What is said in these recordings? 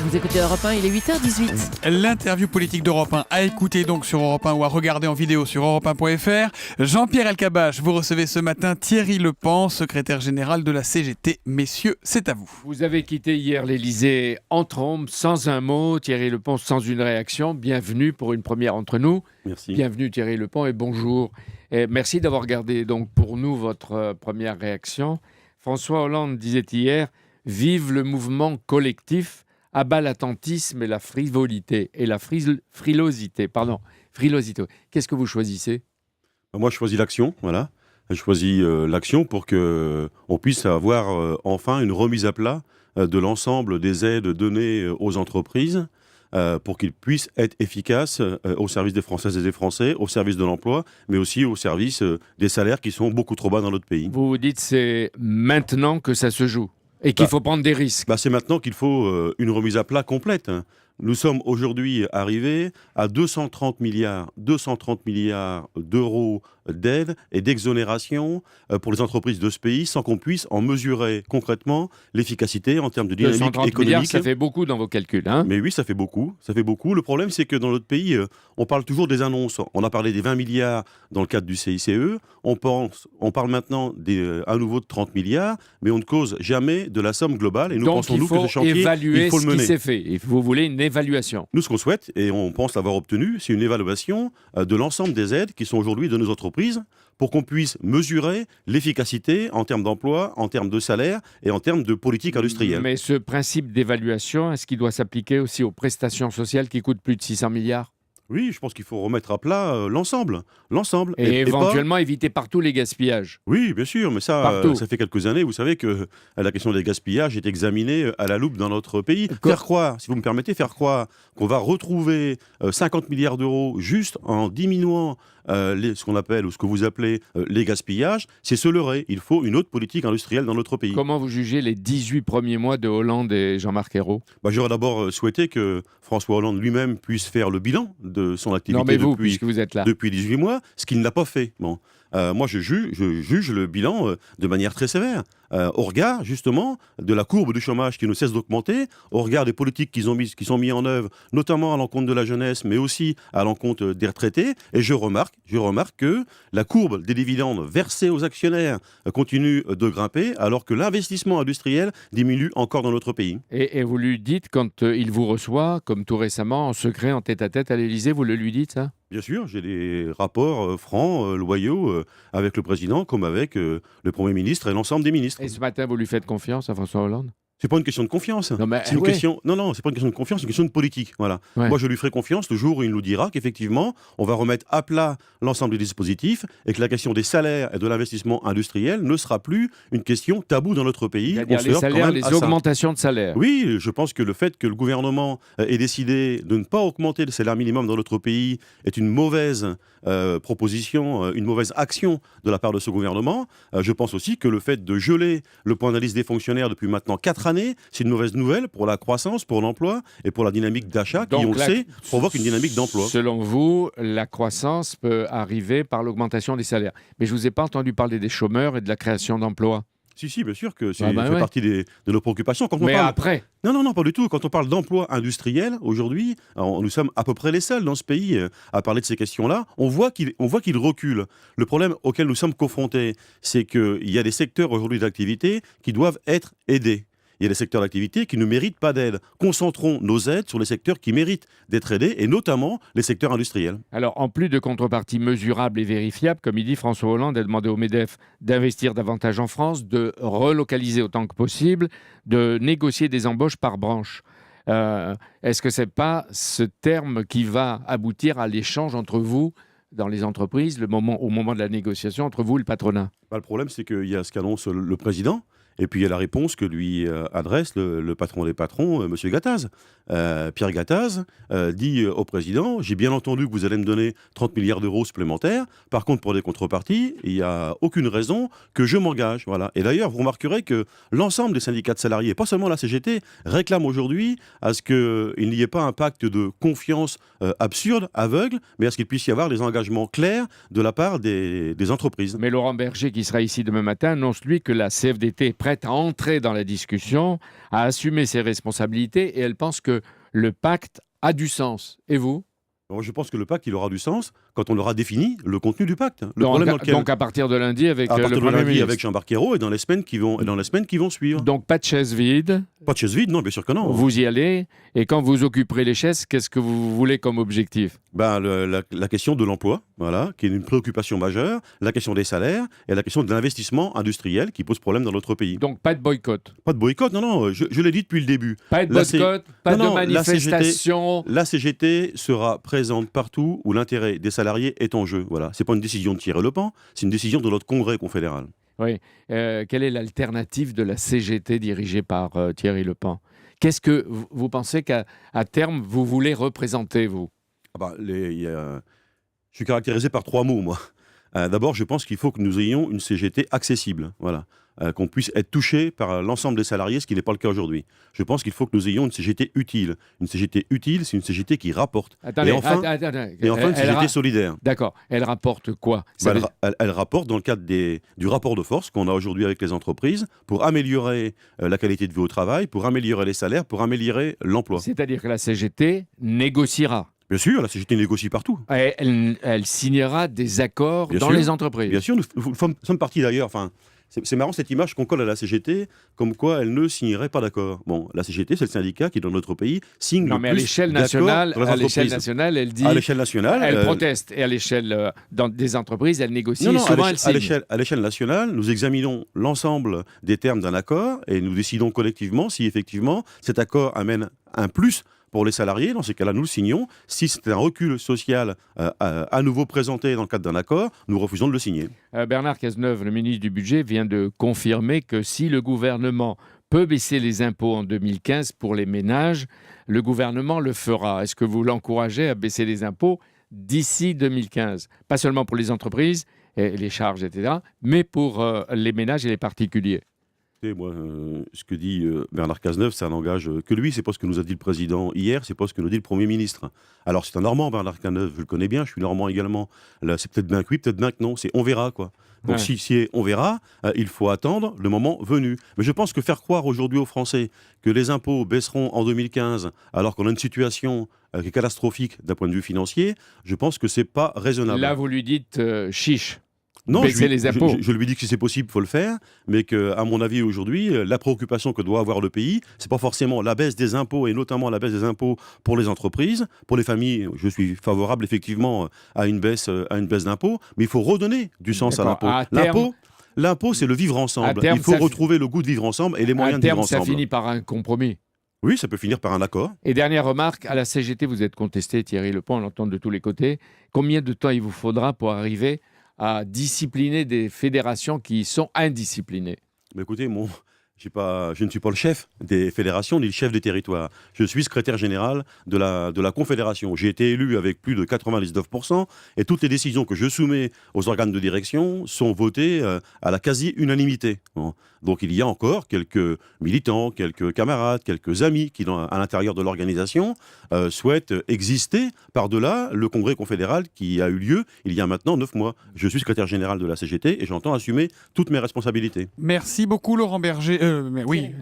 Vous écoutez Europe 1, il est 8h18. L'interview politique d'Europe 1 à écouter donc sur Europe 1 ou à regarder en vidéo sur europe1.fr. Jean-Pierre Elkabbach, vous recevez ce matin Thierry Lepens, secrétaire général de la CGT. Messieurs, c'est à vous. Vous avez quitté hier l'Élysée en trombe, sans un mot. Thierry Lepens, sans une réaction. Bienvenue pour une première entre nous. Merci. Bienvenue Thierry Lepens et bonjour. Et merci d'avoir gardé donc pour nous votre première réaction. François Hollande disait hier « Vive le mouvement collectif ». À bas l'attentisme et la frivolité. Et la frilosité. Qu'est-ce que vous choisissez ? Moi, je choisis l'action, voilà. Je choisis l'action pour qu'on puisse avoir enfin une remise à plat de l'ensemble des aides données aux entreprises pour qu'ils puissent être efficaces au service des Françaises et des Français, au service de l'emploi, mais aussi au service des salaires qui sont beaucoup trop bas dans notre pays. Vous vous dites c'est maintenant que ça se joue et qu'il faut prendre des risques. C'est maintenant qu'il faut une remise à plat complète. Nous sommes aujourd'hui arrivés à 230 milliards d'euros d'aide et d'exonération pour les entreprises de ce pays sans qu'on puisse en mesurer concrètement l'efficacité en termes de dynamique 230 économique. milliards, ça fait beaucoup dans vos calculs. Hein ? Mais oui, ça fait beaucoup. Le problème, c'est que dans notre pays, on parle toujours des annonces. On a parlé des 20 milliards dans le cadre du CICE. On parle maintenant à nouveau de 30 milliards, mais on ne cause jamais de la somme globale. Et nous Donc pensons, que ce chantier, évaluer il faut le mener. Ce qui s'est fait. Et vous voulez une évaluation. Nous, ce qu'on souhaite, et on pense l'avoir obtenu, c'est une évaluation de l'ensemble des aides qui sont aujourd'hui de nos entreprises pour qu'on puisse mesurer l'efficacité en termes d'emploi, en termes de salaire et en termes de politique industrielle. Mais ce principe d'évaluation, est-ce qu'il doit s'appliquer aussi aux prestations sociales qui coûtent plus de 600 milliards ? Oui, je pense qu'il faut remettre à plat l'ensemble. Et éventuellement éviter partout les gaspillages. Oui, bien sûr, mais ça fait quelques années, vous savez que la question des gaspillages est examinée à la loupe dans notre pays. Faire croire, si vous me permettez, qu'on va retrouver 50 milliards d'euros juste en diminuant ce qu'on appelle, ou ce que vous appelez les gaspillages, c'est se leurrer. Il faut une autre politique industrielle dans notre pays. Comment vous jugez les 18 premiers mois de Hollande et Jean-Marc Ayrault ? J'aurais d'abord souhaité que François Hollande lui-même puisse faire le bilan de son activité puisque vous êtes là. depuis 18 mois, ce qu'il n'a pas fait. Moi, je juge le bilan de manière très sévère, au regard, justement, de la courbe du chômage qui ne cesse d'augmenter, au regard des politiques qui sont mises en œuvre, notamment à l'encontre de la jeunesse, mais aussi à l'encontre des retraités. Et je remarque que la courbe des dividendes versés aux actionnaires continue de grimper, alors que l'investissement industriel diminue encore dans notre pays. Et vous lui dites, quand il vous reçoit, comme tout récemment, en secret, en tête-à-tête à l'Élysée, vous le lui dites, ça ? Bien sûr, j'ai des rapports francs, loyaux, avec le président, comme avec le Premier ministre et l'ensemble des ministres. Et ce matin, vous lui faites confiance à François Hollande ? C'est pas une question de confiance. C'est pas une question de confiance, c'est une question de politique. Voilà. Ouais. Moi, je lui ferai confiance le jour où il nous dira qu'effectivement, on va remettre à plat l'ensemble des dispositifs et que la question des salaires et de l'investissement industriel ne sera plus une question taboue dans notre pays. C'est-à-dire les salaires, les augmentations de salaire. Oui, je pense que le fait que le gouvernement ait décidé de ne pas augmenter le salaire minimum dans notre pays est une mauvaise proposition, une mauvaise action de la part de ce gouvernement. Je pense aussi que le fait de geler le point d'indice des fonctionnaires depuis maintenant 4 années, c'est une mauvaise nouvelle pour la croissance, pour l'emploi et pour la dynamique d'achat qui, on le sait, provoque une dynamique d'emploi. Selon vous, la croissance peut arriver par l'augmentation des salaires. Mais je ne vous ai pas entendu parler des chômeurs et de la création d'emplois. Si, bien sûr que c'est fait partie de nos préoccupations. Après Non, pas du tout. Quand on parle d'emploi industriel, aujourd'hui, nous sommes à peu près les seuls dans ce pays à parler de ces questions-là. On voit qu'il recule. Le problème auquel nous sommes confrontés, c'est qu'il y a des secteurs aujourd'hui d'activité qui doivent être aidés. Il y a des secteurs d'activité qui ne méritent pas d'aide. Concentrons nos aides sur les secteurs qui méritent d'être aidés, et notamment les secteurs industriels. Alors, en plus de contreparties mesurables et vérifiables, comme il dit, François Hollande a demandé au MEDEF d'investir davantage en France, de relocaliser autant que possible, de négocier des embauches par branche. Est-ce que ce n'est pas ce terme qui va aboutir à l'échange entre vous dans les entreprises, au moment de la négociation entre vous et le patronat ? Le problème, c'est qu'il y a ce qu'annonce le président. Et puis il y a la réponse que lui adresse le patron des patrons, M. Gattaz. Pierre Gattaz dit au président « J'ai bien entendu que vous allez me donner 30 milliards d'euros supplémentaires. Par contre, pour des contreparties, il n'y a aucune raison que je m'engage. » Voilà. Et d'ailleurs, vous remarquerez que l'ensemble des syndicats de salariés, pas seulement la CGT, réclament aujourd'hui à ce qu'il n'y ait pas un pacte de confiance absurde, aveugle, mais à ce qu'il puisse y avoir des engagements clairs de la part des entreprises. Mais Laurent Berger, qui sera ici demain matin, annonce lui que la CFDT est prête prête à entrer dans la discussion, à assumer ses responsabilités, et elle pense que le pacte a du sens. Et vous ? Moi, je pense que le pacte, il aura du sens quand on aura défini le contenu du pacte. Donc à partir de lundi avec le Premier ministre. Avec Jean-Marc Ayrault et dans les semaines qui vont suivre. Donc pas de chaise vide. Pas de chaise vide, non, bien sûr que non. Vous y allez, et quand vous occuperez les chaises, qu'est-ce que vous voulez comme objectif ? La question de l'emploi, voilà, qui est une préoccupation majeure, la question des salaires et la question de l'investissement industriel qui pose problème dans notre pays. Donc pas de boycott. Pas de boycott, non, je l'ai dit depuis le début. Pas de boycott, pas de manifestation. La CGT sera présente partout où l'intérêt des salariés est en jeu. Voilà, c'est pas une décision de Thierry Lepant, c'est une décision de notre congrès confédéral. Oui. Quelle est l'alternative de la CGT dirigée par Thierry Lepant ? Qu'est-ce que vous pensez qu'à terme, vous voulez représenter, vous ? Je suis caractérisé par 3 mots, moi. D'abord, je pense qu'il faut que nous ayons une CGT accessible, voilà, qu'on puisse être touché par l'ensemble des salariés, ce qui n'est pas le cas aujourd'hui. Je pense qu'il faut que nous ayons une CGT utile. Une CGT utile, c'est une CGT qui rapporte. Attendez, et enfin, une CGT solidaire. D'accord. Elle rapporte quoi ? Elle rapporte dans le cadre du rapport de force qu'on a aujourd'hui avec les entreprises pour améliorer la qualité de vie au travail, pour améliorer les salaires, pour améliorer l'emploi. C'est-à-dire que la CGT négociera. Bien sûr, la CGT négocie partout. Elle signera des accords dans les entreprises. Bien sûr, nous sommes partis d'ailleurs. Enfin, c'est marrant cette image qu'on colle à la CGT, comme quoi elle ne signerait pas d'accord. Bon, la CGT, c'est le syndicat qui, dans notre pays, signe le plus à l'échelle nationale, elle dit. À l'échelle nationale, elle proteste. Et à l'échelle des entreprises, elle négocie. Souvent, elle signe. À l'échelle nationale, nous examinons l'ensemble des termes d'un accord et nous décidons collectivement si effectivement cet accord amène un plus pour les salariés. Dans ces cas-là, nous le signons. Si c'est un recul social à nouveau présenté dans le cadre d'un accord, nous refusons de le signer. Bernard Cazeneuve, le ministre du Budget, vient de confirmer que si le gouvernement peut baisser les impôts en 2015 pour les ménages, le gouvernement le fera. Est-ce que vous l'encouragez à baisser les impôts d'ici 2015 ? Pas seulement pour les entreprises, et les charges, etc., mais pour les ménages et les particuliers. Moi, ce que dit Bernard Cazeneuve, ça n'engage que lui. C'est pas ce que nous a dit le président hier, c'est pas ce que nous dit le Premier ministre. Alors, c'est un Normand, Bernard Cazeneuve, je le connais bien, je suis Normand également. Là, c'est peut-être bien que oui, peut-être bien que non, c'est on verra, quoi. Donc, Ouais. si on verra, il faut attendre le moment venu. Mais je pense que faire croire aujourd'hui aux Français que les impôts baisseront en 2015, alors qu'on a une situation qui est catastrophique d'un point de vue financier, je pense que c'est pas raisonnable. Là, vous lui dites chiche. Non, baisser les impôts. Je lui dis que si c'est possible, il faut le faire, mais qu'à mon avis, aujourd'hui, la préoccupation que doit avoir le pays, c'est pas forcément la baisse des impôts, et notamment la baisse des impôts pour les entreprises. Pour les familles, je suis favorable effectivement à une baisse d'impôts, mais il faut redonner du sens à l'impôt. L'impôt, c'est le vivre ensemble. Il faut retrouver le goût de vivre ensemble et les moyens de vivre ensemble. Ça finit par un compromis. Oui, ça peut finir par un accord. Et dernière remarque, à la CGT, vous êtes contesté, Thierry Lepant, on l'entend de tous les côtés. Combien de temps il vous faudra pour arriver à discipliner des fédérations qui sont indisciplinées ? Mais écoutez, je ne suis pas le chef des fédérations ni le chef des territoires. Je suis secrétaire général de la Confédération. J'ai été élu avec plus de 99% et toutes les décisions que je soumets aux organes de direction sont votées à la quasi-unanimité. Bon. Donc il y a encore quelques militants, quelques camarades, quelques amis qui, à l'intérieur de l'organisation, souhaitent exister par-delà le congrès confédéral qui a eu lieu il y a maintenant 9 mois. Je suis secrétaire général de la CGT et j'entends assumer toutes mes responsabilités. Merci beaucoup Laurent Berger.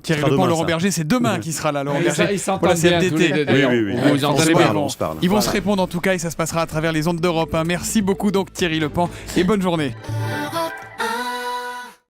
Thierry Lepant, Laurent Berger, c'est demain qui sera là, Laurent Berger. Ils s'entendent bien tous les deux. Oui. Vous entendez bien. On se parle. Ils vont se répondre en tout cas et ça se passera à travers les ondes d'Europe. Merci beaucoup donc Thierry Lepant et bonne journée.